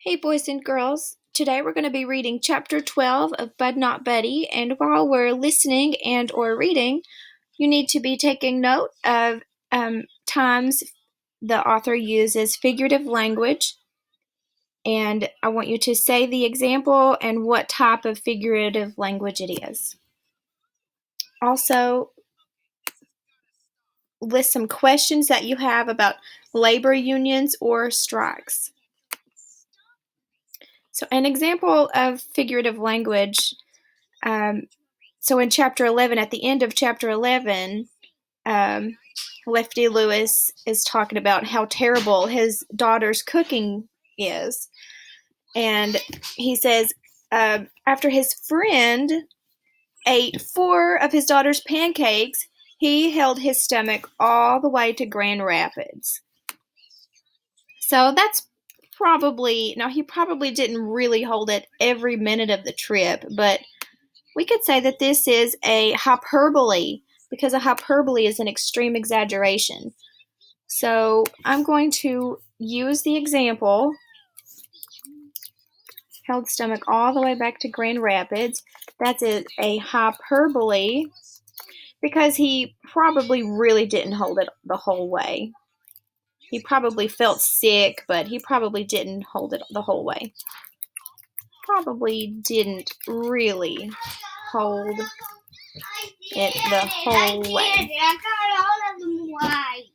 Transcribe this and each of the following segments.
Hey, boys and girls. Today we're going to be reading Chapter 12 of Bud Not Buddy, and while we're listening and or reading, you need to be taking note of times the author uses figurative language, and I want you to say the example and what type of figurative language it is. Also, list some questions that you have about labor unions or strikes. So an example of figurative language, so in chapter 11, at the end of chapter 11, Lefty Lewis is talking about how terrible his daughter's cooking is. And he says, after his friend ate 4 of his daughter's pancakes, he held his stomach all the way to Grand Rapids. So that's he probably didn't really hold it every minute of the trip, but we could say that this is a hyperbole, because a hyperbole is an extreme exaggeration. So I'm going to use the example, held stomach all the way back to Grand Rapids. That's a hyperbole because he probably really didn't hold it the whole way. He probably felt sick, but he probably didn't hold it the whole way. Probably didn't really hold it the whole way. I got all of them white.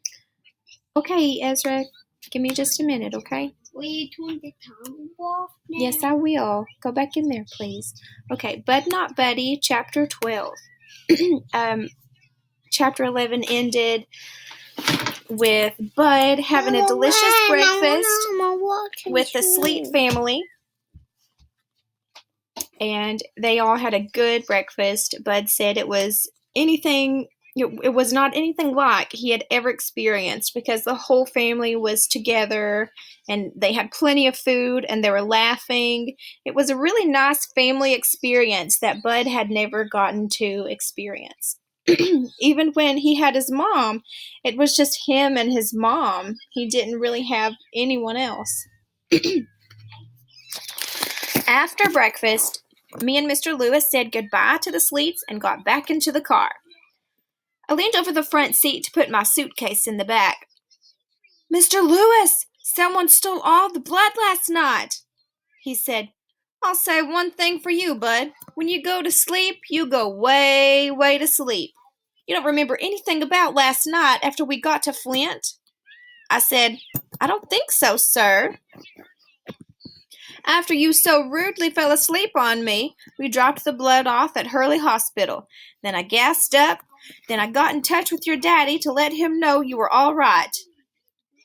Okay, Ezra, give me just a minute, okay? Will you turn the time off now? Yes, I will. Go back in there, please. Okay, Bud Not Buddy, Chapter 12. Chapter 11 ended with Bud having a delicious breakfast with the Sleet family. And they all had a good breakfast. Bud said it was not anything like he had ever experienced, because the whole family was together and they had plenty of food and they were laughing. It was a really nice family experience that Bud had never gotten to experience. Even when he had his mom, it was just him and his mom. He didn't really have anyone else. After breakfast, me and Mr. Lewis said goodbye to the Sleets and got back into the car. I leaned over the front seat to put my suitcase in the back. "Mr. Lewis, someone stole all the blood last night," he said. "I'll say one thing for you, Bud. When you go to sleep, you go way, way to sleep. You don't remember anything about last night after we got to Flint?" I said, "I don't think so, sir. After you so rudely fell asleep on me, we dropped the blood off at Hurley Hospital. Then I gassed up. Then I got in touch with your daddy to let him know you were all right."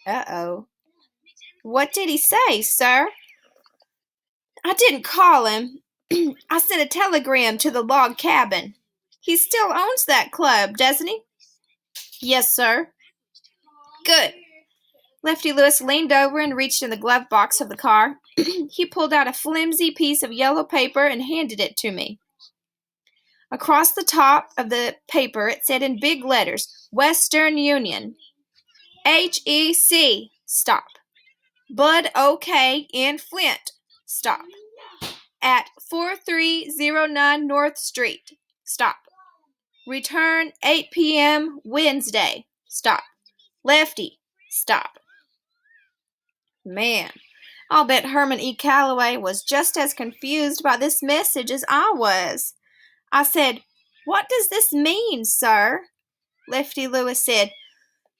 Uh-oh. "What did he say, sir?" "I didn't call him. I sent a telegram to the log cabin. He still owns that club, doesn't he?" "Yes, sir." "Good." Lefty Lewis leaned over and reached in the glove box of the car. He pulled out a flimsy piece of yellow paper and handed it to me. Across the top of the paper it said in big letters, "Western Union. HEC. Stop. Bud OK in Flint. Stop. At 4309 North Street. Stop. Return 8 p.m. Wednesday. Stop. Lefty. Stop." Man, I'll bet Herman E. Calloway was just as confused by this message as I was. I said, "What does this mean, sir?" Lefty Lewis said,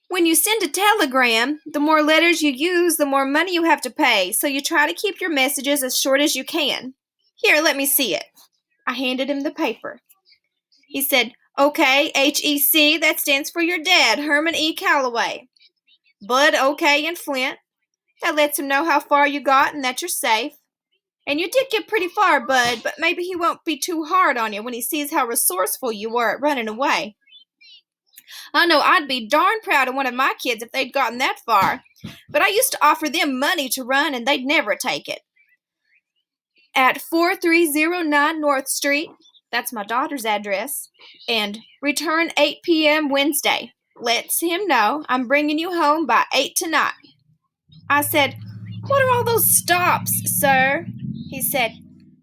"When you send a telegram, the more letters you use, the more money you have to pay, so you try to keep your messages as short as you can. Here, let me see it." I handed him the paper. He said, "OK, HEC, that stands for your dad, Herman E. Calloway. Bud OK in Flint. That lets him know how far you got and that you're safe. And you did get pretty far, Bud, but maybe he won't be too hard on you when he sees how resourceful you were at running away. I know I'd be darn proud of one of my kids if they'd gotten that far, but I used to offer them money to run and they'd never take it. At 4309 North Street, that's my daughter's address, and return 8 p.m. Wednesday. Lets him know I'm bringing you home by 8 tonight." I said, "What are all those stops, sir?" he said.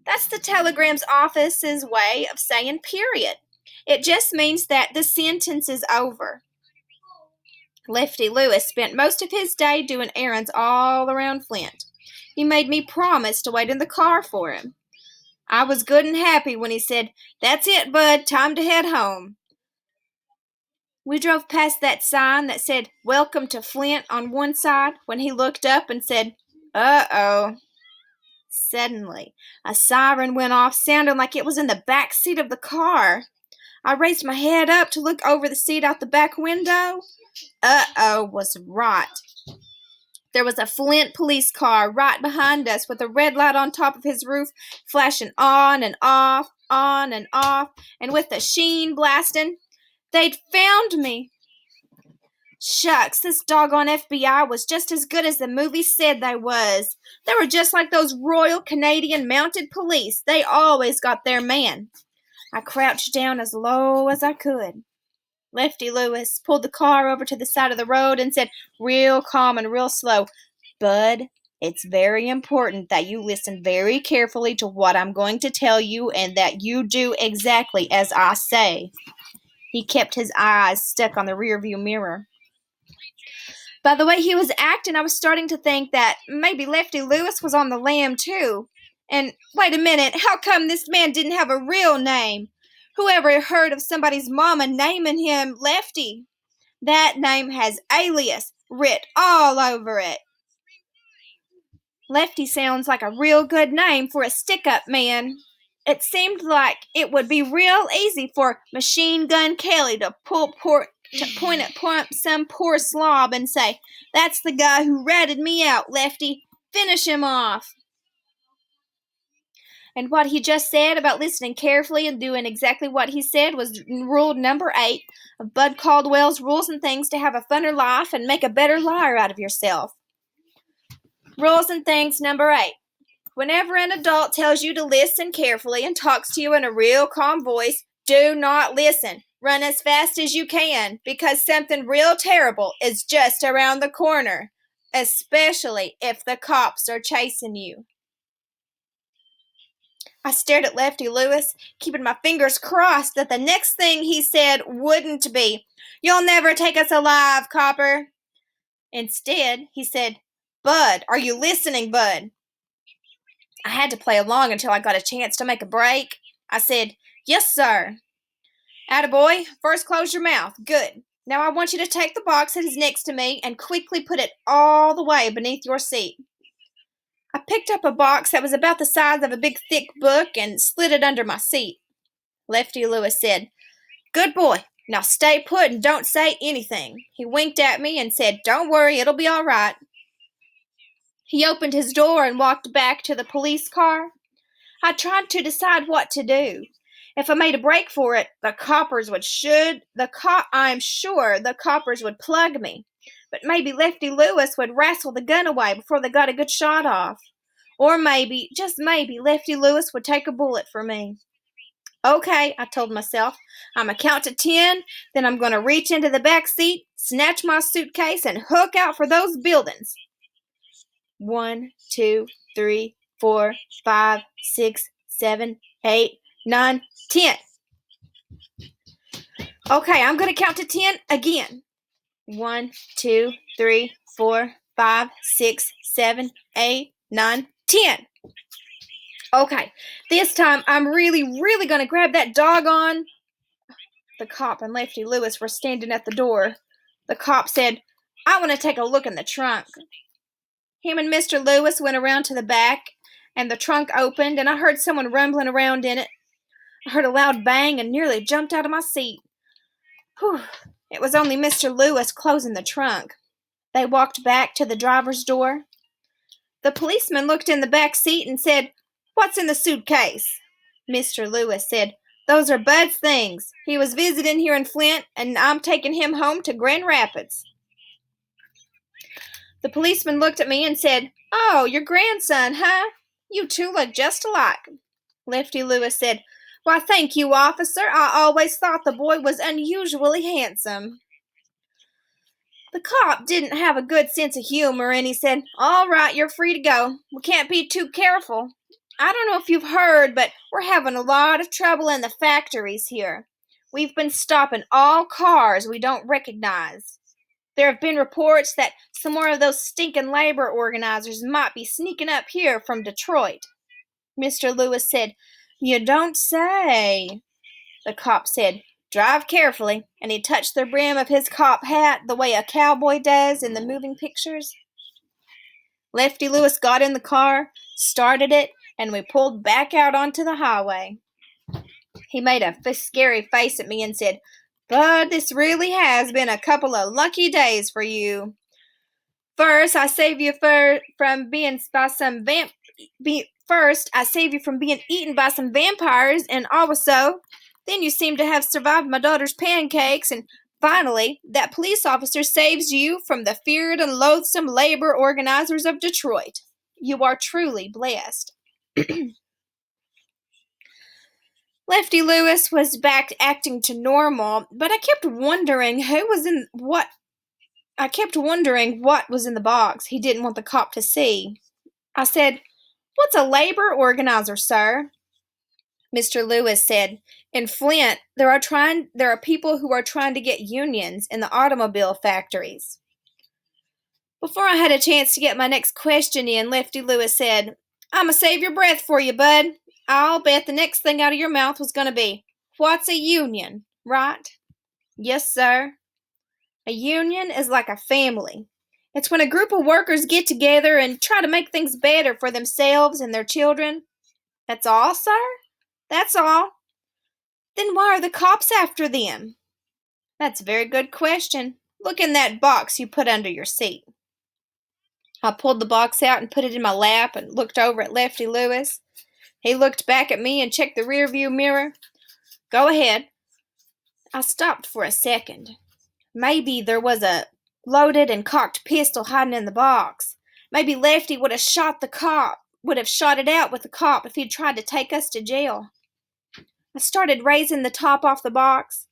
"That's the telegram's office's way of saying period. It just means that the sentence is over." Lefty Lewis spent most of his day doing errands all around Flint. He made me promise to wait in the car for him. I was good and happy when he said, "That's it, bud, time to head home." We drove past that sign that said, "Welcome to Flint" on one side when he looked up and said, "Uh-oh." Suddenly, a siren went off, sounding like it was in the back seat of the car. I raised my head up to look over the seat out the back window. Uh-oh was right. There was a Flint police car right behind us with a red light on top of his roof, flashing on and off, and with the sheen blasting. They'd found me. Shucks, this doggone FBI was just as good as the movie said they was. They were just like those Royal Canadian Mounted Police. They always got their man. I crouched down as low as I could. Lefty Lewis pulled the car over to the side of the road and said, real calm and real slow, "Bud, it's very important that you listen very carefully to what I'm going to tell you and that you do exactly as I say." He kept his eyes stuck on the rearview mirror. By the way he was acting, I was starting to think that maybe Lefty Lewis was on the lam, too. And wait a minute, how come this man didn't have a real name? Whoever heard of somebody's mama naming him Lefty? That name has alias writ all over it. Lefty sounds like a real good name for a stick-up man. It seemed like it would be real easy for Machine Gun Kelly to point at some poor slob and say, "That's the guy who ratted me out, Lefty. Finish him off." And what he just said about listening carefully and doing exactly what he said was rule number 8 of Bud Caldwell's Rules and Things to Have a Funner Life and Make a Better Liar Out of Yourself. Rules and Things number 8. Whenever an adult tells you to listen carefully and talks to you in a real calm voice, do not listen. Run as fast as you can, because something real terrible is just around the corner, especially if the cops are chasing you. I stared at Lefty Lewis, keeping my fingers crossed that the next thing he said wouldn't be, "You'll never take us alive, copper." Instead, he said, "Bud, are you listening, Bud?" I had to play along until I got a chance to make a break. I said, "Yes, sir." "Attaboy, first close your mouth. Good. Now I want you to take the box that is next to me and quickly put it all the way beneath your seat." I picked up a box that was about the size of a big thick book and slid it under my seat. Lefty Lewis said, "Good boy. Now stay put and don't say anything." He winked at me and said, "Don't worry, it'll be all right." He opened his door and walked back to the police car. I tried to decide what to do. If I made a break for it, I'm sure the coppers would plug me. But maybe Lefty Lewis would wrestle the gun away before they got a good shot off. Or maybe, just maybe, Lefty Lewis would take a bullet for me. Okay, I told myself, I'm going to count to 10, then I'm going to reach into the back seat, snatch my suitcase, and hook out for those buildings. 1, 2, 3, 4, 5, 6, 7, 8, 9, 10. Okay, I'm going to count to 10 again. 1, 2, 3, 4, 5, 6, 7, 8, 9, 10. Okay, this time I'm really going to grab that doggone... The cop and Lefty Lewis were standing at the door. The cop said, "I want to take a look in the trunk." Him and Mr. Lewis went around to the back, and the trunk opened, and I heard someone rumbling around in it. I heard a loud bang and nearly jumped out of my seat. Whew, it was only Mr. Lewis closing the trunk. They walked back to the driver's door. The policeman looked in the back seat and said, "What's in the suitcase?" Mr. Lewis said, "Those are Bud's things. He was visiting here in Flint, and I'm taking him home to Grand Rapids." The policeman looked at me and said, "Oh, your grandson, huh? You two look just alike." Lefty Lewis said, "Why, thank you, officer. I always thought the boy was unusually handsome." The cop didn't have a good sense of humor, and he said, "All right, you're free to go. We can't be too careful. I don't know if you've heard, but we're having a lot of trouble in the factories here. We've been stopping all cars we don't recognize. There have been reports that some more of those stinking labor organizers might be sneaking up here from Detroit." Mr. Lewis said, "You don't say." The cop said, "Drive carefully," and he touched the brim of his cop hat the way a cowboy does in the moving pictures. Lefty Lewis got in the car, started it, and we pulled back out onto the highway. He made a scary face at me and said, "Bud, this really has been a couple of lucky days for you. First, I saved you from being eaten by some vampires, and also, then you seem to have survived my daughter's pancakes, and finally, that police officer saves you from the feared and loathsome labor organizers of Detroit. You are truly blessed." Lefty Lewis was back acting to normal, but I kept wondering what was in the box he didn't want the cop to see. I said, "What's a labor organizer, sir?" Mr. Lewis said, "In Flint, there are people who are trying to get unions in the automobile factories." Before I had a chance to get my next question in, Lefty Lewis said, "I'ma save your breath for you, bud. I'll bet the next thing out of your mouth was going to be, 'What's a union?' Right?" "Yes, sir. A union is like a family. It's when a group of workers get together and try to make things better for themselves and their children." "That's all, sir?" "That's all." "Then why are the cops after them?" "That's a very good question. Look in that box you put under your seat." I pulled the box out and put it in my lap and looked over at Lefty Lewis. He looked back at me and checked the rearview mirror. "Go ahead." I stopped for a second. Maybe there was a loaded and cocked pistol hiding in the box. Maybe Lefty would have shot it out with the cop if he'd tried to take us to jail. I started raising the top off the box,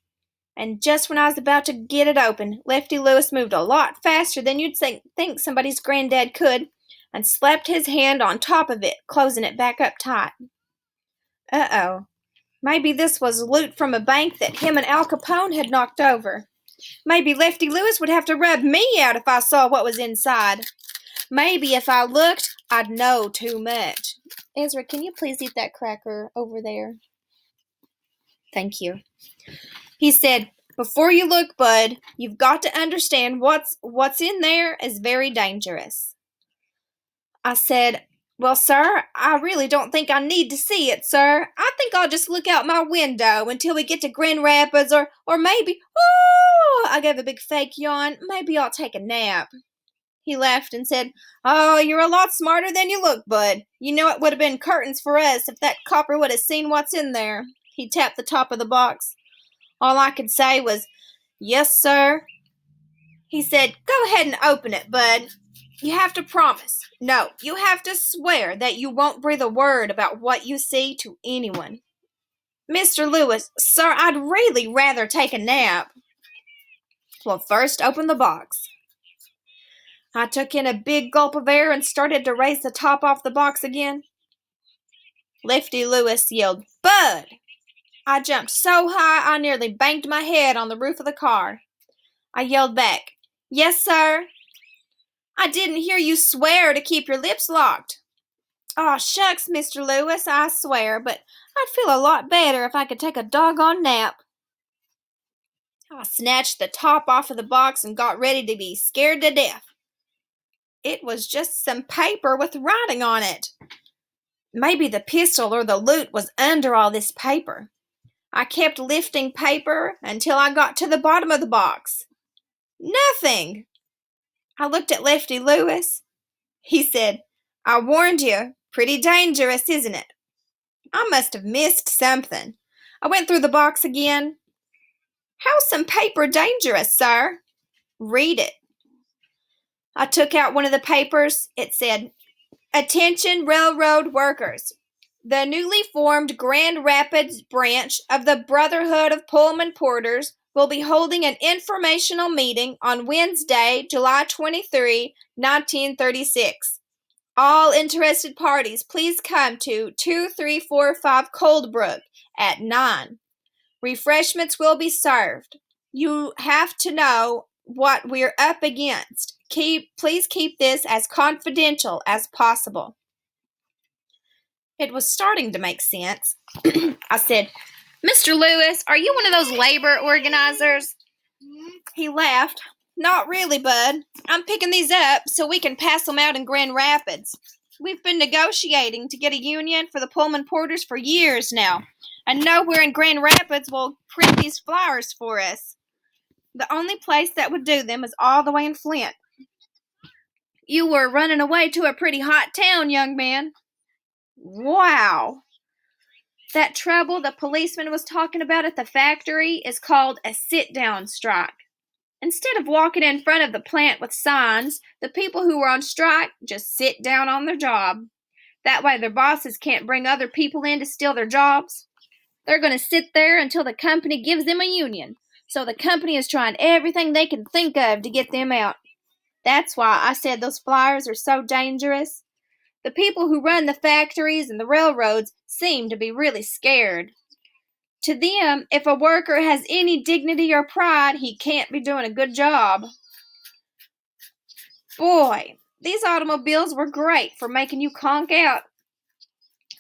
and just when I was about to get it open, Lefty Lewis moved a lot faster than you'd think somebody's granddad could, and slapped his hand on top of it, closing it back up tight. Uh-oh. Maybe this was loot from a bank that him and Al Capone had knocked over. Maybe Lefty Lewis would have to rub me out if I saw what was inside. Maybe if I looked, I'd know too much. Ezra, can you please eat that cracker over there? Thank you. He said, "Before you look, Bud, you've got to understand what's in there is very dangerous." I said, "Well, sir, I really don't think I need to see it, sir. I think I'll just look out my window until we get to Grand Rapids, or maybe, oh," I gave a big fake yawn, "maybe I'll take a nap." He laughed and said, "Oh, you're a lot smarter than you look, Bud. You know it would have been curtains for us if that copper would have seen what's in there." He tapped the top of the box. All I could say was, "Yes, sir." He said, "Go ahead and open it, Bud. You have to promise. No, you have to swear that you won't breathe a word about what you see to anyone." "Mr. Lewis, sir, I'd really rather take a nap." "Well, first open the box." I took in a big gulp of air and started to raise the top off the box again. Lefty Lewis yelled, "Bud!" I jumped so high I nearly banged my head on the roof of the car. I yelled back, "Yes, sir." "I didn't hear you swear to keep your lips locked." "Aw, shucks, Mr. Lewis, I swear, but I'd feel a lot better if I could take a doggone nap." I snatched the top off of the box and got ready to be scared to death. It was just some paper with writing on it. Maybe the pistol or the loot was under all this paper. I kept lifting paper until I got to the bottom of the box. Nothing! I looked at Lefty Lewis. He said, "I warned you. Pretty dangerous, isn't it?" I must have missed something. I went through the box again. "How's some paper dangerous, sir?" "Read it." I took out one of the papers. It said, "Attention railroad workers. The newly formed Grand Rapids branch of the Brotherhood of Pullman Porters will be holding an informational meeting on Wednesday, July 23, 1936. All interested parties, please come to 2345 Coldbrook at 9. Refreshments will be served. You have to know what we're up against. Please keep this as confidential as possible. It was starting to make sense. I said, Mr. Lewis, are you one of those labor organizers? He laughed. Not really, bud. I'm picking these up so we can pass them out in Grand Rapids. We've been negotiating to get a union for the Pullman Porters for years now. And nowhere in Grand Rapids will print these flyers for us. The only place that would do them is all the way in Flint. You were running away to a pretty hot town, young man. Wow. That trouble the policeman was talking about at the factory is called a sit-down strike. Instead of walking in front of the plant with signs, the people who were on strike just sit down on their job. That way their bosses can't bring other people in to steal their jobs. They're going to sit there until the company gives them a union. So the company is trying everything they can think of to get them out. That's why I said those flyers are so dangerous. The people who run the factories and the railroads seem to be really scared. To them, if a worker has any dignity or pride, he can't be doing a good job. Boy, these automobiles were great for making you conk out.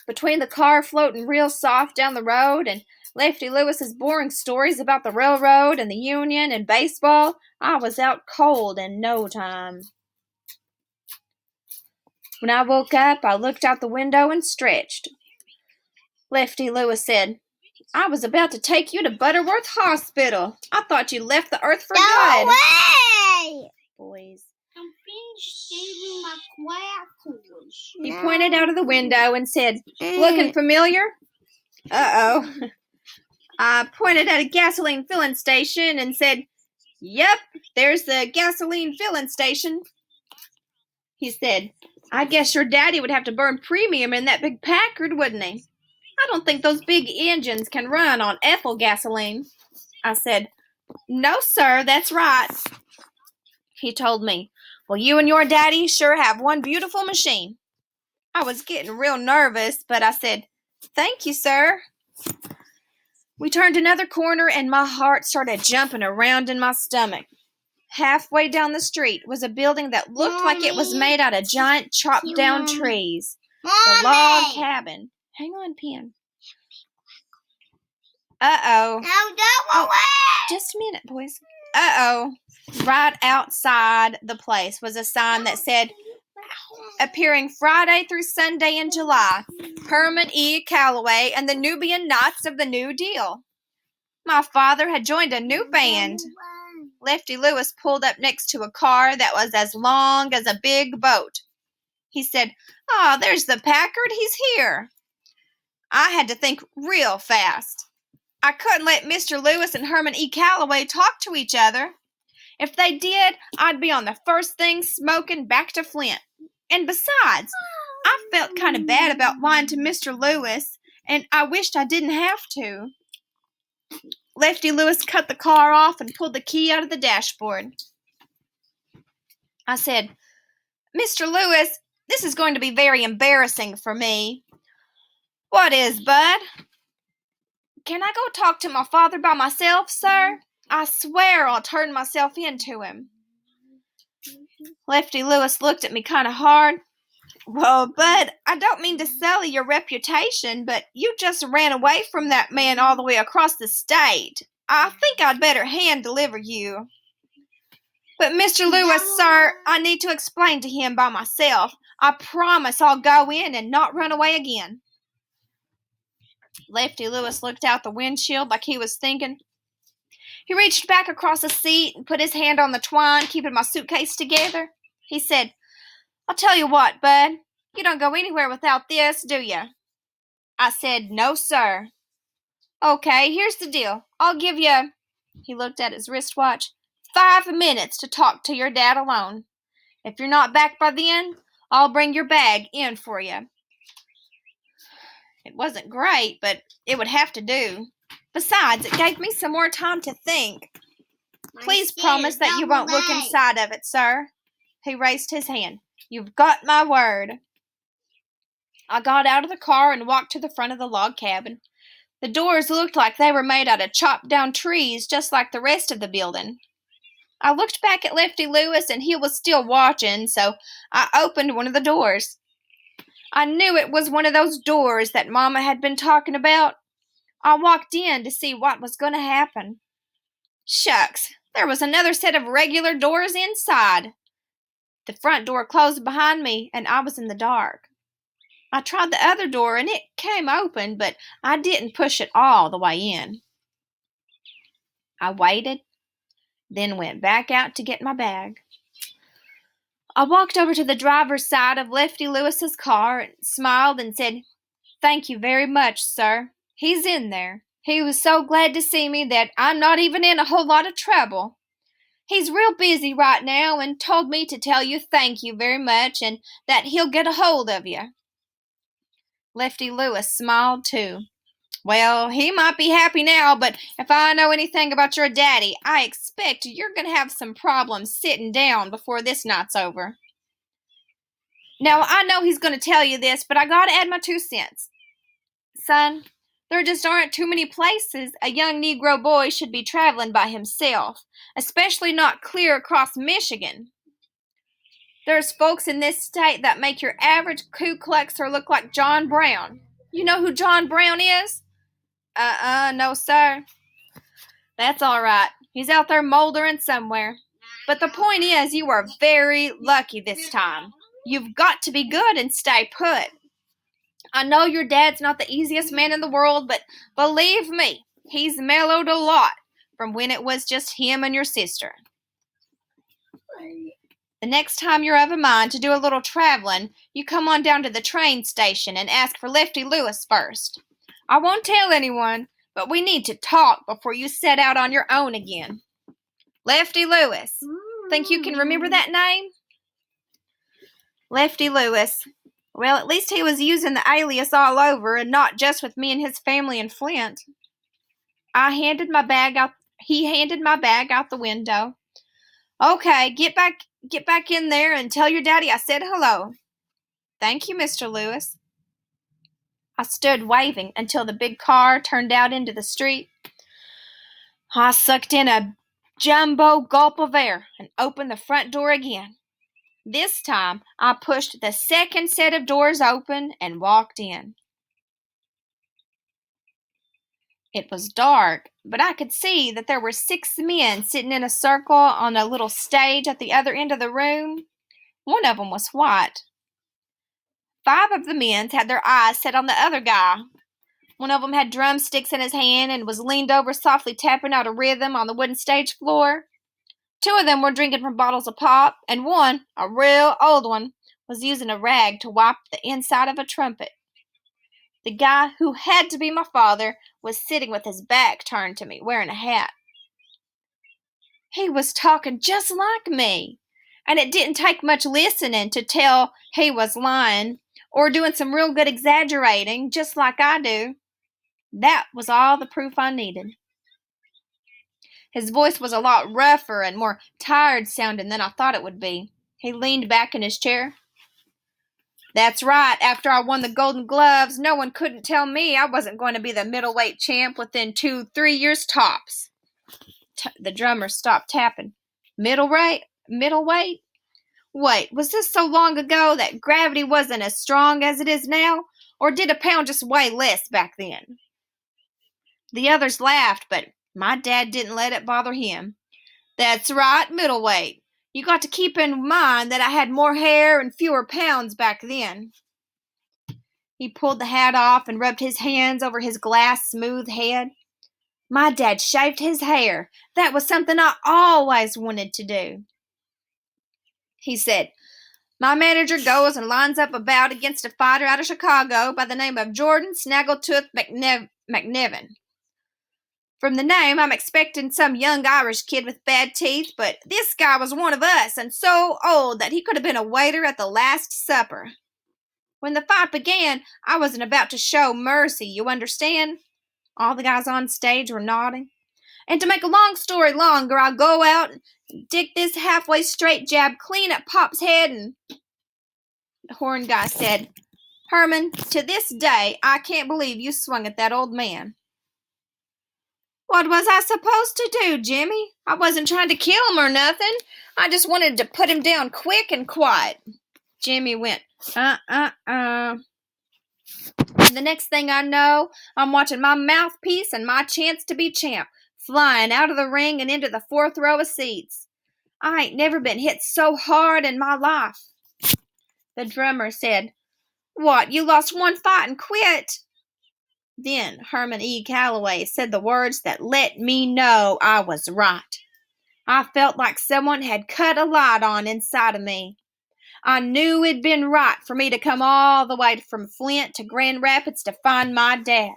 Between the car floating real soft down the road and Lefty Lewis's boring stories about the railroad and the union and baseball, I was out cold in no time. When I woke up, I looked out the window and stretched. Lefty Lewis said, I was about to take you to Butterworth Hospital. I thought you left the earth for good. No way! Boys. I'm finished saving my crackers. He pointed out of the window and said, looking familiar? Uh-oh. I pointed at a gasoline filling station and said, Yep, there's the gasoline filling station. He said, I guess your daddy would have to burn premium in that big Packard, wouldn't he? I don't think those big engines can run on ethyl gasoline. I said, No, sir, that's right. He told me, Well, you and your daddy sure have one beautiful machine. I was getting real nervous, but I said, Thank you, sir. We turned another corner and my heart started jumping around in my stomach. Halfway down the street was a building that looked like it was made out of giant chopped down trees. The log cabin. Hang on, Pen. Uh-oh. Now go away! Just a minute, boys. Uh-oh. Right outside the place was a sign that said, Appearing Friday through Sunday in July, Herman E. Calloway and the Nubian Knights of the New Deal. My father had joined a new band. Lefty Lewis pulled up next to a car that was as long as a big boat. He said, there's the Packard. He's here. I had to think real fast. I couldn't let Mr. Lewis and Herman E. Calloway talk to each other. If they did, I'd be on the first thing smoking back to Flint. And besides, I felt kind of bad about lying to Mr. Lewis, and I wished I didn't have to. Lefty Lewis cut the car off and pulled the key out of the dashboard. I said, Mr. Lewis, this is going to be very embarrassing for me. What is, bud? Can I go talk to my father by myself, sir? I swear I'll turn myself into him. Lefty Lewis looked at me kind of hard. Well, bud, I don't mean to sully your reputation, but you just ran away from that man all the way across the state. I think I'd better hand deliver you. But Mr. Lewis, sir, I need to explain to him by myself. I promise I'll go in and not run away again. Lefty Lewis looked out the windshield like he was thinking. He reached back across the seat and put his hand on the twine, keeping my suitcase together. He said, I'll tell you what, bud. You don't go anywhere without this, do you? I said, no, sir. Okay, here's the deal. I'll give you, he looked at his wristwatch, 5 minutes to talk to your dad alone. If you're not back by then, I'll bring your bag in for you. It wasn't great, but it would have to do. Besides, it gave me some more time to think. My Please stairs promise that you won't look away. inside of it, sir. He raised his hand. You've got my word. I got out of the car and walked to the front of the log cabin. The doors looked like they were made out of chopped down trees, just like the rest of the building. I looked back at Lefty Lewis, and he was still watching, so I opened one of the doors. I knew it was one of those doors that Mama had been talking about. I walked in to see what was going to happen. Shucks, there was another set of regular doors inside. The front door closed behind me, and I was in the dark. I tried the other door, and it came open, but I didn't push it all the way in. I waited, then went back out to get my bag. I walked over to the driver's side of Lefty Lewis's car and smiled and said, "Thank you very much, sir. He's in there. He was so glad to see me that I'm not even in a whole lot of trouble. He's real busy right now and told me to tell you thank you very much and that he'll get a hold of you." Lefty Lewis smiled too. "Well, he might be happy now, but if I know anything about your daddy, I expect you're going to have some problems sitting down before this night's over." Now, I know he's going to tell you this, but I got to add my 2 cents. Son, there just aren't too many places a young Negro boy should be traveling by himself, especially not clear across Michigan. There's folks in this state that make your average Ku Kluxer look like John Brown. You know who John Brown is? No, sir. That's all right. He's out there moldering somewhere. But the point is, you are very lucky this time. You've got to be good and stay put. I know your dad's not the easiest man in the world, but believe me, he's mellowed a lot from when it was just him and your sister. The next time you're of a mind to do a little traveling, you come on down to the train station and ask for Lefty Lewis first. I won't tell anyone, but we need to talk before you set out on your own again. Lefty Lewis. Think you can remember that name? Lefty Lewis. Well, at least he was using the alias all over and not just with me and his family in Flint. He handed my bag out the window. "Okay, get back in there and tell your daddy I said hello." "Thank you, Mr. Lewis." I stood waving until the big car turned out into the street. I sucked in a jumbo gulp of air and opened the front door again. This time, I pushed the second set of doors open and walked in. It was dark, but I could see that there were 6 men sitting in a circle on a little stage at the other end of the room. One of them was white. 5 of the men had their eyes set on the other guy. One of them had drumsticks in his hand and was leaned over softly tapping out a rhythm on the wooden stage floor. 2 of them were drinking from bottles of pop, and one, a real old one, was using a rag to wipe the inside of a trumpet. The guy who had to be my father was sitting with his back turned to me, wearing a hat. He was talking just like me, and it didn't take much listening to tell he was lying or doing some real good exaggerating, just like I do. That was all the proof I needed. His voice was a lot rougher and more tired sounding than I thought it would be. He leaned back in his chair. "That's right. After I won the Golden Gloves, no one couldn't tell me I wasn't going to be the middleweight champ within 2-3 years tops." The drummer stopped tapping. Middleweight? Wait, was this so long ago that gravity wasn't as strong as it is now? Or did a pound just weigh less back then? The others laughed, but my dad didn't let it bother him. "That's right, middleweight. You got to keep in mind that I had more hair and fewer pounds back then." He pulled the hat off and rubbed his hands over his glass smooth head. My dad shaved his hair. That was something I always wanted to do. He said, "My manager goes and lines up a bout against a fighter out of Chicago by the name of Jordan Snaggletooth McNevin. From the name, I'm expecting some young Irish kid with bad teeth, but this guy was one of us and so old that he could have been a waiter at the Last Supper. When the fight began, I wasn't about to show mercy, you understand? All the guys on stage were nodding. And to make a long story longer, I'll go out and dig this halfway straight jab clean at Pop's head. And the horn guy said, Herman, to this day, I can't believe you swung at that old man. What was I supposed to do, Jimmy? I wasn't trying to kill him or nothing. I just wanted to put him down quick and quiet. Jimmy went, And the next thing I know, I'm watching my mouthpiece and my chance to be champ flying out of the ring and into the fourth row of seats. I ain't never been hit so hard in my life. The drummer said, What, you lost one fight and quit? Then Herman E. Calloway said the words that let me know I was right. I felt like someone had cut a light on inside of me. I knew it'd been right for me to come all the way from Flint to Grand Rapids to find my dad.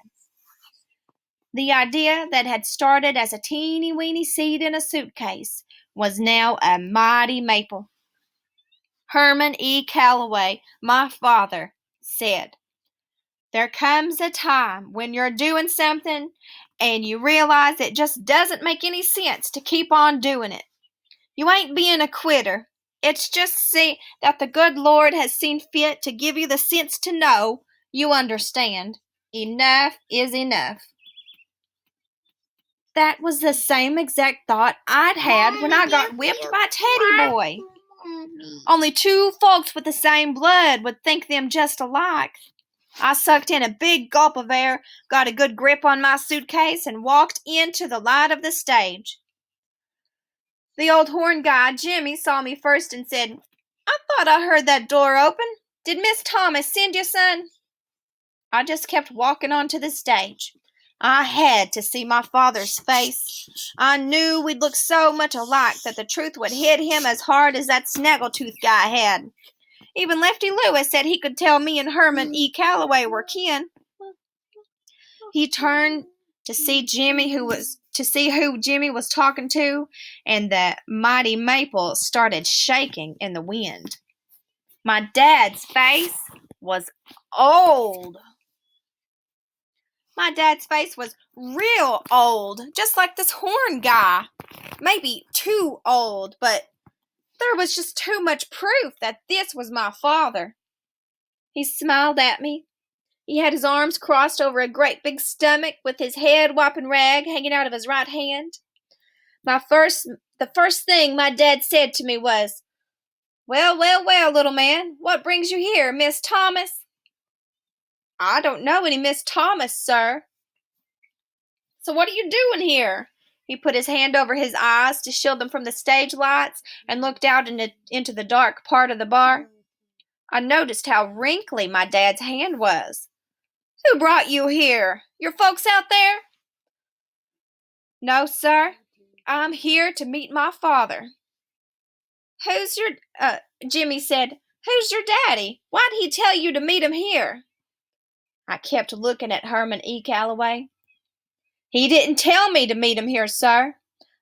The idea that had started as a teeny-weeny seed in a suitcase was now a mighty maple. Herman E. Calloway, my father, said, There comes a time when you're doing something and you realize it just doesn't make any sense to keep on doing it. You ain't being a quitter. It's just see that the good Lord has seen fit to give you the sense to know you understand. Enough is enough. That was the same exact thought I'd had when I got whipped by Teddy Boy. Only two folks with the same blood would think them just alike. I sucked in a big gulp of air, got a good grip on my suitcase, and walked into the light of the stage. The old horn guy, Jimmy, saw me first and said, I thought I heard that door open. Did Miss Thomas send you, son? I just kept walking onto the stage. I had to see my father's face. I knew we'd look so much alike that the truth would hit him as hard as that snaggletooth guy had. Even Lefty Lewis said he could tell me and Herman E. Calloway were kin. He turned to see who Jimmy was talking to, and the mighty maple started shaking in the wind. My dad's face was old. My dad's face was real old, just like this horn guy. Maybe too old, but there was just too much proof that this was my father. He smiled at me. He had his arms crossed over a great big stomach with his head wiping rag hanging out of his right hand. The first thing my dad said to me was, Well, little man, what brings you here, Miss Thomas? I don't know any Miss Thomas, sir. So what are you doing here? He put his hand over his eyes to shield them from the stage lights and looked out into the dark part of the bar. I noticed how wrinkly my dad's hand was. Who brought you here? Your folks out there? No, sir. I'm here to meet my father. Jimmy said, Who's your daddy? Why'd he tell you to meet him here? I kept looking at Herman E. Calloway. He didn't tell me to meet him here, sir.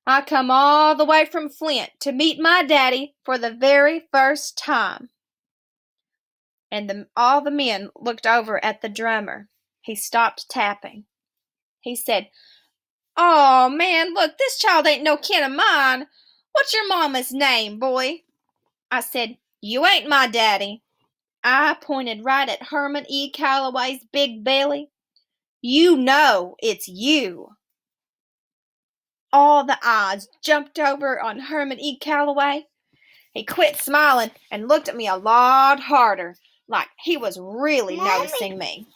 I come all the way from Flint to meet my daddy for the very first time. And all the men looked over at the drummer. He stopped tapping. He said, Oh, man, look, this child ain't no kin of mine. What's your mama's name, boy? I said, You ain't my daddy. I pointed right at Herman E. Calloway's big belly. You know it's you. All the eyes jumped over on Herman E. Calloway. He quit smiling and looked at me a lot harder, like he was really noticing me.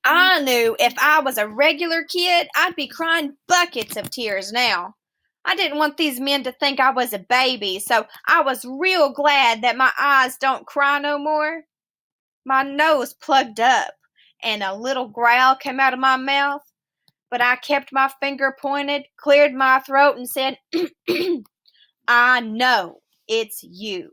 I knew if I was a regular kid, I'd be crying buckets of tears now. I didn't want these men to think I was a baby, so I was real glad that my eyes don't cry no more. My nose plugged up, and a little growl came out of my mouth, but I kept my finger pointed, cleared my throat, and said, I know it's you.